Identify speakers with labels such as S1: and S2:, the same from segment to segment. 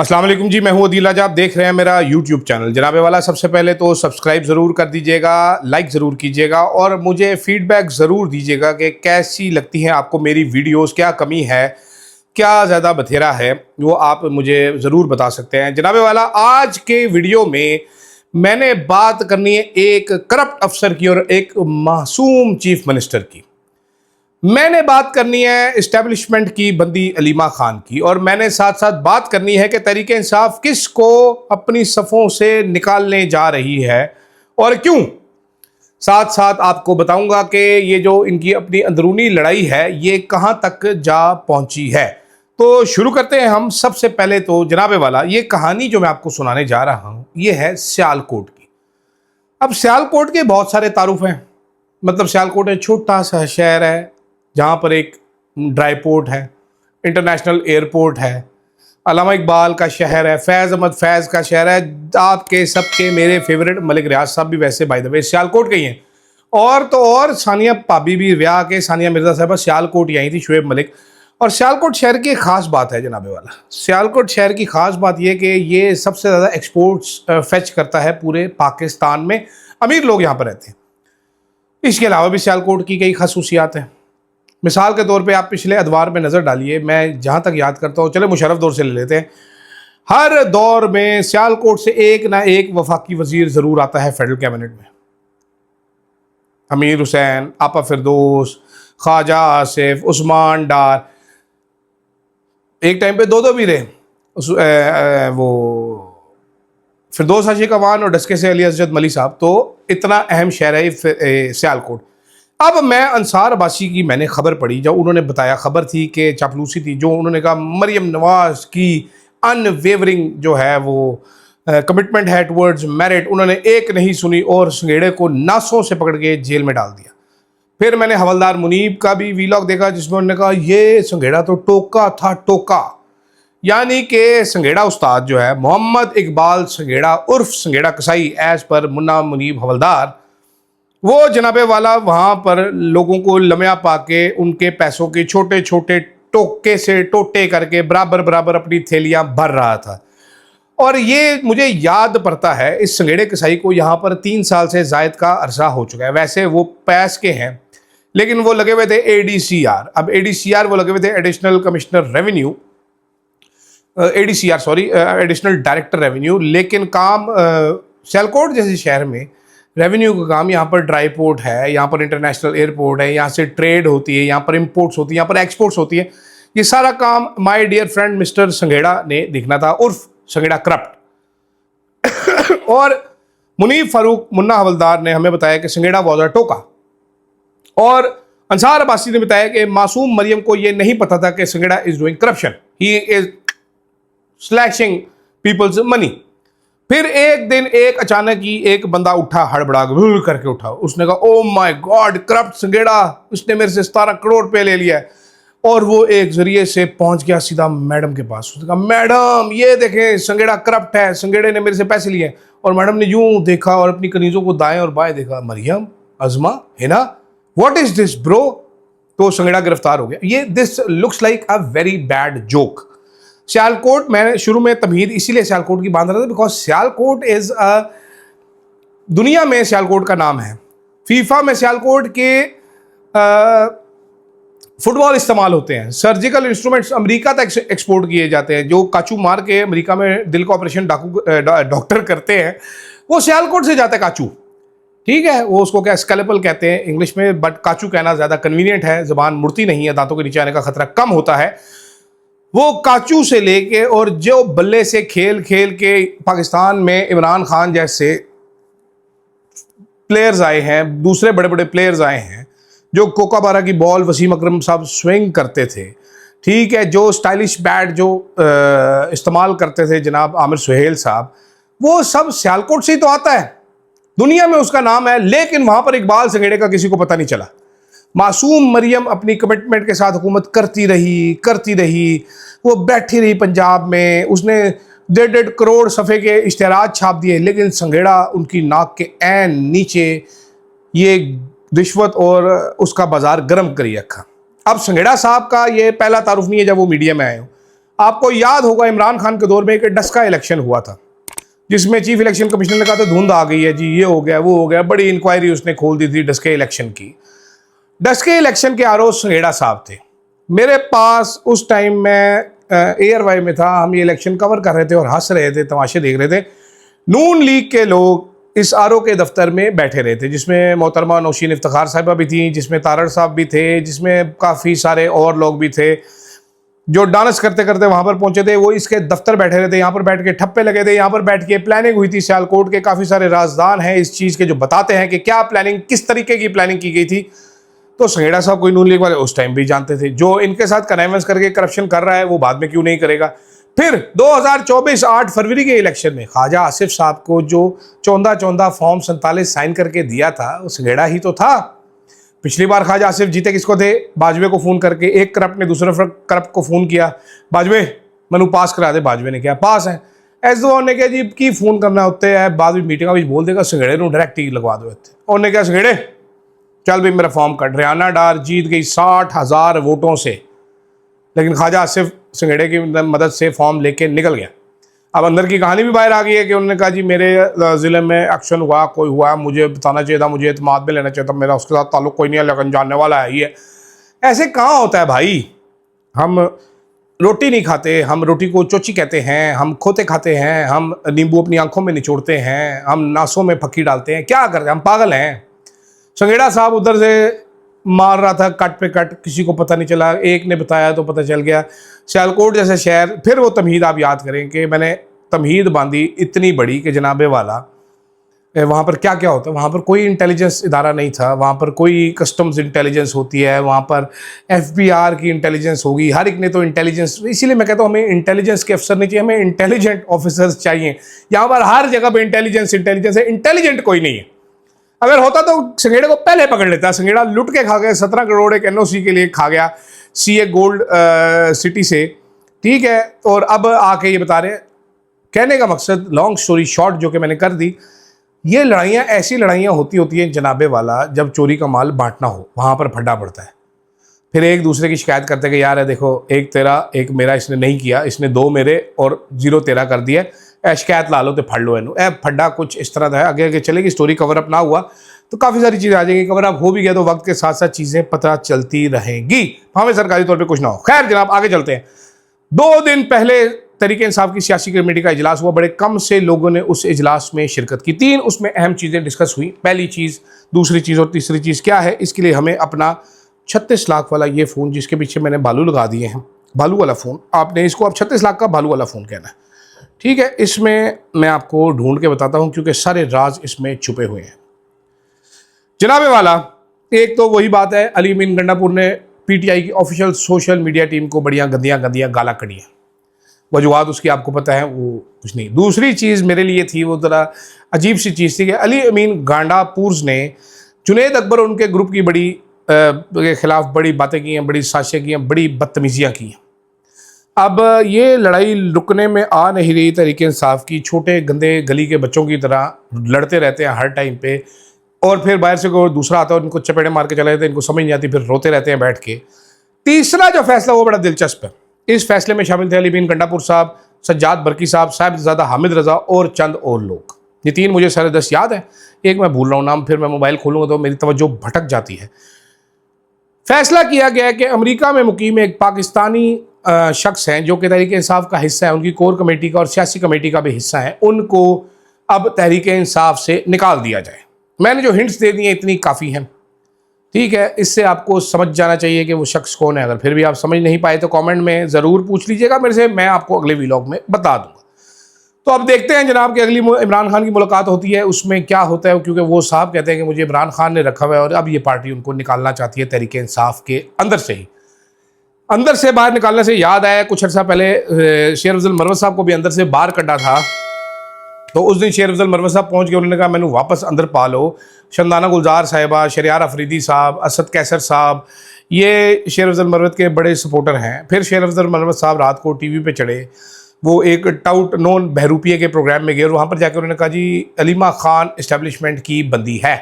S1: अस्सलाम वालेकुम जी, मैं हूं अदील राजा। आप देख रहे हैं मेरा यूट्यूब चैनल। जनाब वाला, सबसे पहले तो सब्सक्राइब ज़रूर कर दीजिएगा, लाइक ज़रूर कीजिएगा और मुझे फ़ीडबैक ज़रूर दीजिएगा कि कैसी लगती हैं आपको मेरी वीडियोस, क्या कमी है, क्या ज़्यादा बथेरा है, वो आप मुझे ज़रूर बता सकते हैं। जनाब वाला, आज के वीडियो में मैंने बात करनी है एक करप्ट अफसर की और एक मासूम चीफ मिनिस्टर की। मैंने बात करनी है इस्टेब्लिशमेंट की बंदी अलीमा खान की, और मैंने साथ साथ बात करनी है कि तहरीक इंसाफ किसको अपनी सफ़ों से निकालने जा रही है और क्यों। साथ साथ आपको बताऊंगा कि ये जो इनकी अपनी अंदरूनी लड़ाई है ये कहां तक जा पहुंची है। तो शुरू करते हैं हम। सबसे पहले तो जनाबे वाला, ये कहानी जो मैं आपको सुनाने जा रहा हूं ये है सियालकोट की। अब सियालकोट के बहुत सारे तारुफ हैं। मतलब सियालकोट एक छोटा सा शहर है जहाँ पर एक ड्राई पोर्ट है, इंटरनेशनल एयरपोर्ट है, अल्लामा इकबाल का शहर है, फैज़ अहमद फैज़ का शहर है, आपके सबके मेरे फेवरेट मलिक रियाज साहब भी वैसे बाय द वे सियालकोट के ही हैं। और तो और सानिया भाभी भी, ब्याह के सानिया मिर्ज़ा साहबा सियालकोट ही आई थी, शुएब मलिक। और सियालकोट शहर की एक ख़ास बात है जनाबे वाला, सियालकोट शहर की ख़ास बात यह कि ये सबसे ज़्यादा एक्सपोर्ट्स फेच करता है पूरे पाकिस्तान में। अमीर लोग यहाँ पर रहते हैं। इसके अलावा भी सियालकोट की कई खसूसियात हैं। मिसाल के तौर पे आप पिछले अदवार में नज़र डालिए, मैं जहाँ तक याद करता हूँ, चले मुशर्रफ दौर से ले लेते हैं। हर दौर में सियालकोट से एक ना एक वफाकी वजीर ज़रूर आता है फेडरल कैबिनेट में। अमीर हुसैन, आपा फिरदौस, ख्वाजा आसिफ, उस्मान डार, एक टाइम पे दो भी रहे। वो फिरदौस आशिक अवान और डस्के से अली असजद मली साहब। तो इतना अहम शहर है सियालकोट। अब मैं अंसार अब्बासी की मैंने खबर पढ़ी, जब उन्होंने बताया, खबर थी कि चापलूसी थी, जो उन्होंने कहा मरियम नवाज की अनवेवरिंग जो है वो कमिटमेंट है टुवर्ड्स मेरिट, उन्होंने एक नहीं सुनी और संघेड़े को नासों से पकड़ के जेल में डाल दिया। फिर मैंने हवलदार मुनीब का भी वीलॉग देखा जिसमें उन्होंने कहा ये संघेड़ा तो टोका था, टोका। यानी कि संघेड़ा उस्ताद जो है मोहम्मद इकबाल संघेड़ा उर्फ संघेड़ा कसाई, एज पर मुन्ना मुनीब हवलदार, वो जनाबे वाला वहाँ पर लोगों को लम्या पाके उनके पैसों के छोटे छोटे टोके से टोटे करके बराबर बराबर अपनी थैलियाँ भर रहा था। और ये मुझे याद पड़ता है, इस संघेड़े कसाई को यहाँ पर 3 साल से ज़ायद का अरसा हो चुका है। वैसे वो पैस के हैं, लेकिन वो लगे हुए थे ADCR। अब ADCR वो लगे हुए थे additional commissioner revenue, ADCR sorry, additional director revenue. लेकिन काम सियालकोट जैसे शहर में रेवेन्यू का काम, यहाँ पर ड्राई पोर्ट है, यहाँ पर इंटरनेशनल एयरपोर्ट है, यहाँ से ट्रेड होती है, यहाँ पर इंपोर्ट्स होती है, यहाँ पर एक्सपोर्ट्स होती है। ये सारा काम my dear friend mister Sanghera ने देखना था, उर्फ संघेड़ा करप्ट। और मुनीब फारूक मुन्ना हवलदार ने हमें बताया कि संघेड़ा वॉज अ टोका। और अंसार अब्बासी ने बताया कि मासूम मरियम को यह नहीं पता था कि Sanghera is doing corruption, he is slashing peoples money. फिर एक दिन एक अचानक ही एक बंदा उठा, हड़बड़ा करके उठा। उसने कहा oh my God, corrupt Sanghera, उसने मेरे से 17 करोड़ रुपए ले लिया है। और वो एक जरिए से पहुंच गया सीधा मैडम के पास। उसने कहा मैडम ये देखें संघेड़ा करप्ट है, संघेड़े ने मेरे से पैसे लिए। और मैडम ने यूं देखा और अपनी कनीजों को दाएं और बाएं देखा, Maryam, Azma, Hina, what is this bro. तो संघेड़ा गिरफ्तार हो गया। ये this looks like a very bad joke. Sialkot, मैंने शुरू में तमहीद इसीलिए सियालकोट की बांध रहा था बिकॉज सियालकोट इज दुनिया में सियालकोट का नाम है। फीफा में सियालकोट के फुटबॉल इस्तेमाल होते हैं। सर्जिकल इंस्ट्रूमेंट्स अमेरिका तक एक्सपोर्ट किए जाते हैं। जो काचू मार के अमेरिका में दिल का ऑपरेशन डॉक्टर करते हैं, वो सियालकोट से जाता है काचू। ठीक है, वो उसको क्या स्केलेपल कहते हैं इंग्लिश में, बट काचू कहना ज़्यादा कन्वीनियंट है, ज़बान मुड़ती नहीं है, दांतों के नीचे आने का खतरा कम होता है। वो काचू से लेके और जो बल्ले से खेल खेल के पाकिस्तान में इमरान खान जैसे प्लेयर्स आए हैं, दूसरे बड़े बड़े प्लेयर्स आए हैं, जो कोकाबारा की बॉल वसीम अकरम साहब स्विंग करते थे। ठीक है, जो स्टाइलिश बैट जो इस्तेमाल करते थे जनाब आमिर सुहेल साहब, वो सब सियालकोट से ही तो आता है। दुनिया में उसका नाम है, लेकिन वहाँ पर इकबाल संघेड़े का किसी को पता नहीं चला। मासूम मरियम अपनी कमिटमेंट के साथ हुकूमत करती रही। वो बैठी रही पंजाब में, उसने 1.5 करोड़ सफ़े के इश्तेहारात छाप दिए, लेकिन संघेड़ा उनकी नाक के ऐन नीचे ये रिश्वत और उसका बाजार गर्म करी रखा। अब संघेड़ा साहब का ये पहला तारुफ नहीं है जब वो मीडिया में आए हो। आपको याद होगा इमरान खान के दौर में एक डस्का इलेक्शन हुआ था, जिसमें चीफ इलेक्शन कमिश्नर ने कहा था धुंध आ गई है जी, ये हो गया वो हो गया, बड़ी इंक्वायरी उसने खोल दी थी डस्के इलेक्शन की। डस्के इलेक्शन के आरओ संघेड़ा साहब थे मेरे पास उस टाइम। मैं एयरवाई में था, हम ये इलेक्शन कवर कर रहे थे और हंस रहे थे, तमाशे देख रहे थे। नून लीग के लोग इस आरओ के दफ्तर में बैठे रहे थे, जिसमें मोहतरमा नौशीन इफ्तिखार साहिबा भी थी, जिसमें तारड़ साहब भी थे, जिसमें काफ़ी सारे और लोग भी थे जो डांस करते करते वहां पर पहुंचे थे। वो इसके दफ्तर बैठे रहे थे, यहाँ पर बैठ के ठप्पे लगे थे, यहाँ पर बैठ के प्लानिंग हुई थी। सियालकोट के काफ़ी सारे राजदान हैं इस चीज़ के जो बताते हैं कि क्या प्लानिंग, किस तरीके की प्लानिंग की गई थी। तो संघेड़ा साहब कोई नून लीग वाले उस टाइम भी जानते थे, जो इनके साथ कनेवेंस करके करप्शन कर रहा है वो बाद में क्यों नहीं करेगा। फिर 2024 8 फरवरी के इलेक्शन में ख्वाजा आसिफ साहब को जो चौंदा फॉर्म 47 साइन करके दिया था, वो संघेड़ा ही तो था। पिछली बार ख्वाजा आसिफ जीते किसको थे? बाजवे को फोन करके। एक करप्ट ने दूसरे करप्ट को फोन किया, बाजवे मनु पास करा दे। बाजवे ने किया, पास है। ऐसे तो उन्होंने कहा जी की फोन करना होते है, बाद में मीटिंग भी बोल देगा संघेड़े ਨੂੰ डायरेक्ट ही लगवा दो। उन्होंने कहा संघेड़े चल भाई मेरा फॉर्म कट। हरियाणा डार जीत गई 60,000 वोटों से, लेकिन ख्वाजा आसिफ संघेड़े की मदद से फॉर्म लेके निकल गया। अब अंदर की कहानी भी बाहर आ गई है कि उन्होंने कहा जी मेरे ज़िले में एक्शन हुआ, कोई हुआ, मुझे बताना चाहिए था, मुझे एतमाद में लेना चाहिए था, मेरा उसके साथ ताल्लुक कोई नहीं है, लेकिन जानने वाला है ही है। ऐसे कहाँ होता है भाई? हम रोटी नहीं खाते, हम रोटी को चोची कहते हैं, हम खोते खाते हैं, हम नींबू अपनी आंखों में निचोड़ते हैं, हम नासों में फक्की डालते हैं, क्या करते हैं? हम पागल हैं। संघेड़ा साहब उधर से मार रहा था कट पे कट, किसी को पता नहीं चला, एक ने बताया तो पता चल गया। सियालकोट जैसे शहर, फिर वो तमहीद आप याद करें कि मैंने तमहीद बांधी इतनी बड़ी कि जनाबे वाला वहाँ पर क्या क्या होता है। वहाँ पर कोई इंटेलिजेंस इदारा नहीं था, वहाँ पर कोई कस्टम्स इंटेलिजेंस होती है, वहाँ पर FBI की इंटेलिजेंस होगी, हर एक ने तो इंटेलिजेंस। इसीलिए मैं कहता हूँ हमें इंटेलिजेंस के अफसर नहीं चाहिए, हमें इंटेलिजेंट ऑफिसर्स चाहिए। यहाँ पर हर जगह पर इंटेलिजेंस है, इंटेलिजेंट कोई नहीं है। अगर होता तो संघेड़े को पहले पकड़ लेता। संघेड़ा लुट के खा गया, 17 करोड़ एक NOC के लिए खा गया CA गोल्ड सिटी से, ठीक है। और अब आके ये बता रहे हैं, कहने का मकसद लॉन्ग स्टोरी शॉर्ट जो कि मैंने कर दी, ये लड़ाइयाँ ऐसी लड़ाइयाँ होती हैं जनाबे वाला, जब चोरी का माल बांटना हो वहाँ पर फड्डा पड़ता है। फिर एक दूसरे की शिकायत करते हैं कि यार है देखो, एक तेरा एक मेरा इसने नहीं किया, इसने 2 मेरे और 0 तेरा कर दिया, शिकायत ला लो तो फड़ लो इनू। फड्डा कुछ इस तरह का है। आगे आगे चलेगी स्टोरी, कवर अप ना हुआ तो काफ़ी सारी चीज़ें आ जाएंगी। कवर अप हो भी गया तो वक्त के साथ साथ चीज़ें पता चलती रहेंगी, हमें सरकारी तौर पे कुछ ना हो। खैर जनाब आगे चलते हैं। 2 दिन पहले तहरीक इंसाफ की सियासी कमेटी का इजलास हुआ। बड़े कम से लोगों ने उस इजलास में शिरकत की। 3 उसमें अहम चीज़ें डिस्कस हुई। पहली चीज़, दूसरी चीज़ और तीसरी चीज़ क्या है, इसके लिए हमें अपना 36 लाख वाला ये फ़ोन, जिसके पीछे मैंने बालू लगा दिए हैं, बालू वाला फ़ोन, आपने इसको अब 36 लाख का बालू वाला फ़ोन कहना है, ठीक है। इसमें मैं आपको ढूंढ के बताता हूं क्योंकि सारे राज इसमें छुपे हुए हैं जनाबे वाला। एक तो वही बात है, अली अमीन गंडापुर ने PTI की ऑफिशियल सोशल मीडिया टीम को बढ़िया गंदियां गाला कढ़ियाँ। वजूहत उसकी आपको पता है, वो कुछ नहीं। दूसरी चीज़ मेरे लिए थी, वो ज़रा अजीब सी चीज़ थी कि अली अमीन गांडापुर ने जुनैद अकबर और उनके ग्रुप की बड़ी के खिलाफ बड़ी बातें की हैं, बड़ी साजिशें की हैं, बड़ी बदतमीजियाँ की हैं। अब ये लड़ाई रुकने में आ नहीं रही तहरीक इंसाफ की। छोटे गंदे गली के बच्चों की तरह लड़ते रहते हैं हर टाइम पे, और फिर बाहर से कोई दूसरा आता है, उनको चपेड़े मार के चले जाते हैं, इनको समझ नहीं आती, फिर रोते रहते हैं बैठ के। तीसरा जो फैसला वो बड़ा दिलचस्प है। इस फैसले में शामिल थे अली अमीन गंडापुर साहब, सज्जाद बरकी साहब, साहिबजादा हामिद रजा और चंद और लोग। ये 3 मुझे सारे 10 याद है, एक मैं भूल रहा हूँ नाम, फिर मैं मोबाइल खोलूँगा तो मेरी तवज्जो भटक जाती है। फैसला किया गया कि अमेरिका में मुकीम एक पाकिस्तानी शख्स हैं जो कि तहरीक इंसाफ का हिस्सा है, उनकी कोर कमेटी का और सियासी कमेटी का भी हिस्सा है, उनको अब तहरीक इंसाफ से निकाल दिया जाए। मैंने जो हिंट्स दे दिए इतनी काफ़ी हैं, ठीक है। इससे आपको समझ जाना चाहिए कि वो शख्स कौन है। अगर फिर भी आप समझ नहीं पाए तो कमेंट में ज़रूर पूछ लीजिएगा मेरे से, मैं आपको अगले व्लॉग में बता दूंगा। तो अब देखते हैं जनाब कि अगली इमरान खान की मुलाकात होती है, उसमें क्या होता है, क्योंकि वो साहब कहते हैं कि मुझे इमरान खान ने रखा हुआ है और अब ये पार्टी उनको निकालना चाहती है तहरीक इंसाफ के अंदर से ही। अंदर से बाहर निकालने से याद आया, कुछ अर्सा पहले शेर अफजल मरवत साहब को भी अंदर से बाहर कटा था, तो उस दिन शेर अफजल मरवत साहब पहुंच गए, उन्होंने कहा मैंने वापस अंदर पा लो। शंदाना गुलजार साहिबा, शरियार अफरीदी साहब, असद कैसर साहब, ये शेर अफजल मरवत के बड़े सपोर्टर हैं। फिर शेर अफजल मरवत साहब रात को TV पे चढ़े, वो एक टाउट नॉन बहरूपिया के प्रोग्राम में गए और वहाँ पर जाकर उन्होंने कहा जी अलीमा खान इस्टेब्लिशमेंट की बंदी है।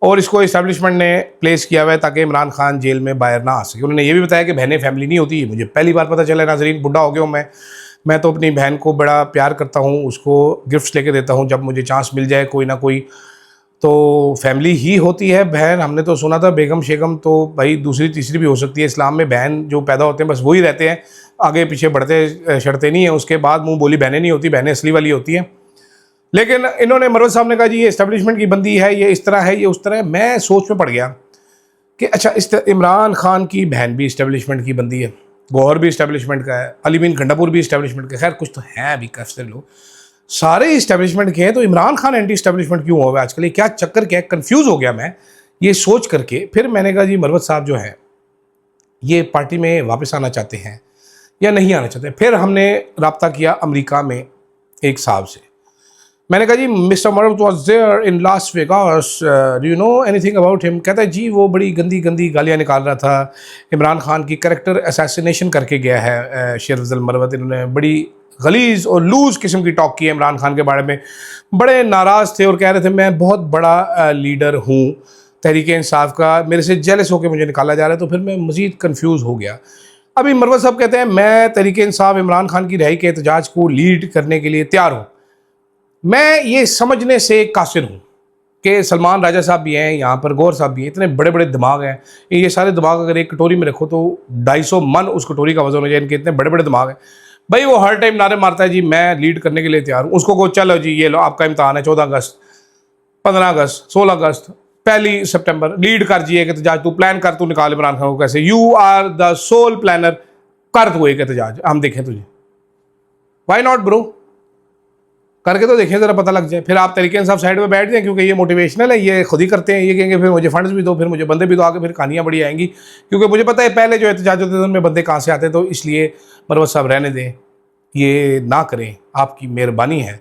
S1: और इसको इस्टेब्लिशमेंट ने प्लेस किया हुआ है ताकि इमरान खान जेल में बाहर ना आ सके। उन्होंने ये भी बताया कि बहनें फैमिली नहीं होती। मुझे पहली बार पता चला नाजरीन, बुढ़ा हो गया हूँ मैं तो अपनी बहन को बड़ा प्यार करता हूँ, उसको गिफ्ट्स लेके देता हूँ जब मुझे चांस मिल जाए कोई ना कोई। तो फैमिली ही होती है बहन। हमने तो सुना था बेगम शेगम तो भाई दूसरी तीसरी भी हो सकती है। इस्लाम में बहन जो पैदा होते हैं बस वही रहते हैं, आगे पीछे बढ़ते चढ़ते नहीं हैं। उसके बाद मुंह बोली बहनें नहीं होती, बहनें असली वाली होती हैं। लेकिन इन्होंने मरवत साहब ने कहा जी ये इस्टेब्लिशमेंट की बंदी है, ये इस तरह है, ये उस तरह है। मैं सोच में पड़ गया कि अच्छा इमरान खान की बहन भी इस्टेब्लिशमेंट की बंदी है, गौहर भी इस्टेब्लिशमेंट का है, अली बिन गंडापुर भी इस्टेब्लिशमेंट का। खैर कुछ तो हैं अभी काफ़ी लोग, सारे इस्टेब्लिशमेंट के हैं। तो इमरान खान एंटी इस्टेब्लिशमेंट क्यों हो गया आजकल, ये क्या चक्कर, क्या कंफ्यूज हो गया मैं ये सोच करके। फिर मैंने कहा जी मरवत साहब जो है ये पार्टी में वापस आना चाहते हैं या नहीं आना चाहते। फिर हमने रब्ता किया अमेरिका में एक साहब से। मैंने कहा जी mister Marwat was there in Las Vegas, do you know anything about him. कहता है जी वो बड़ी गंदी गंदी गालियाँ निकाल रहा था, इमरान खान की कैरेक्टर असैसिनेशन करके गया है शेर अफजल मरवत। इन्होंने बड़ी गलीज और लूज़ किस्म की टॉक की है इमरान खान के बारे में, बड़े नाराज़ थे और कह रहे थे मैं बहुत बड़ा लीडर हूँ तहरीक इंसाफ का, मेरे से जेलस होकर मुझे निकाला जा रहा है। तो फिर मैं मज़ीद कन्फ्यूज़ हो गया। अभी मरवत साहब कहते हैं मैं तहरीक इंसाफ इमरान खान की रिहाई के एहतजाज को लीड करने के लिए तैयार हूँ। मैं ये समझने से कासिर हूँ कि सलमान राजा साहब भी हैं यहाँ पर, गौर साहब भी हैं, इतने बड़े बड़े दिमाग हैं। ये सारे दिमाग अगर एक कटोरी में रखो तो 250 मन उस कटोरी का वजन हो जाए। इनके इतने बड़े बड़े दिमाग हैं भाई। वो हर टाइम नारे मारता है जी मैं लीड करने के लिए तैयार हूँ। उसको को चलो जी ये लो आपका इम्तहान है 14 अगस्त, 15 अगस्त, 16 अगस्त, 1 सितंबर, लीड कर जी एक एहतजाज, तू प्लान कर, तू निकाल इमरान खान को कैसे, you are the sole planner, कर तू एक एहतजाज, हम देखें तुझे। वाई नॉट ब्रो, करके तो देखें ज़रा, पता लग जाए। फिर आप तरीके इंसाफ साइड में बैठ जाएं क्योंकि ये मोटिवेशनल है, ये खुद ही करते हैं। ये कहेंगे फिर मुझे फंड्स भी दो, फिर मुझे बंदे भी दो, आगे फिर कहानियाँ बड़ी आएंगी। क्योंकि मुझे पता है पहले जो एहतजाज होते थे उनमें बंदे कहाँ से आते, तो इसलिए मरवत साहब रहने दें, ये ना करें, आपकी मेहरबानी है।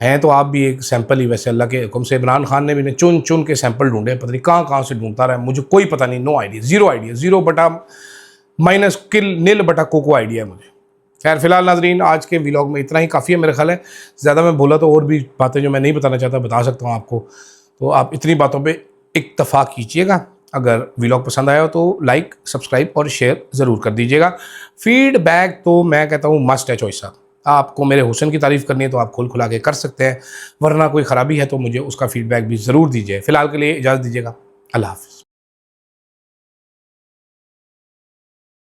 S1: हैं तो आप भी एक सैंपल ही वैसे अल्लाह के हुक्म से। इमरान खान ने भी चुन चुन के सैंपल ढूंढे, पता नहीं कहाँ कहाँ से ढूंढता रहा है, मुझे कोई पता नहीं, नो आइडिया, ज़ीरो आइडिया, 0/-निल/कोको आइडिया है मुझे। खैर फिलहाल नाजरीन आज के व्लॉग में इतना ही काफ़ी है मेरे ख्याल है। ज़्यादा मैं बोला तो और भी बातें जो मैं नहीं बताना चाहता बता सकता हूँ आपको, तो आप इतनी बातों पे इक्तफ़ा कीजिएगा। अगर व्लॉग पसंद आया हो तो लाइक, सब्सक्राइब और शेयर ज़रूर कर दीजिएगा। फीडबैक तो मैं कहता हूँ मस्ट है चॉइस साहब। आपको मेरे हुस्न की तारीफ़ करनी है तो आप खुल खुला के कर सकते हैं, वरना कोई ख़राबी है तो मुझे उसका फ़ीडबैक भी ज़रूर दीजिए। फ़िलहाल के लिए इजाज़त दीजिएगा। अल्लाह हाफ़िज़।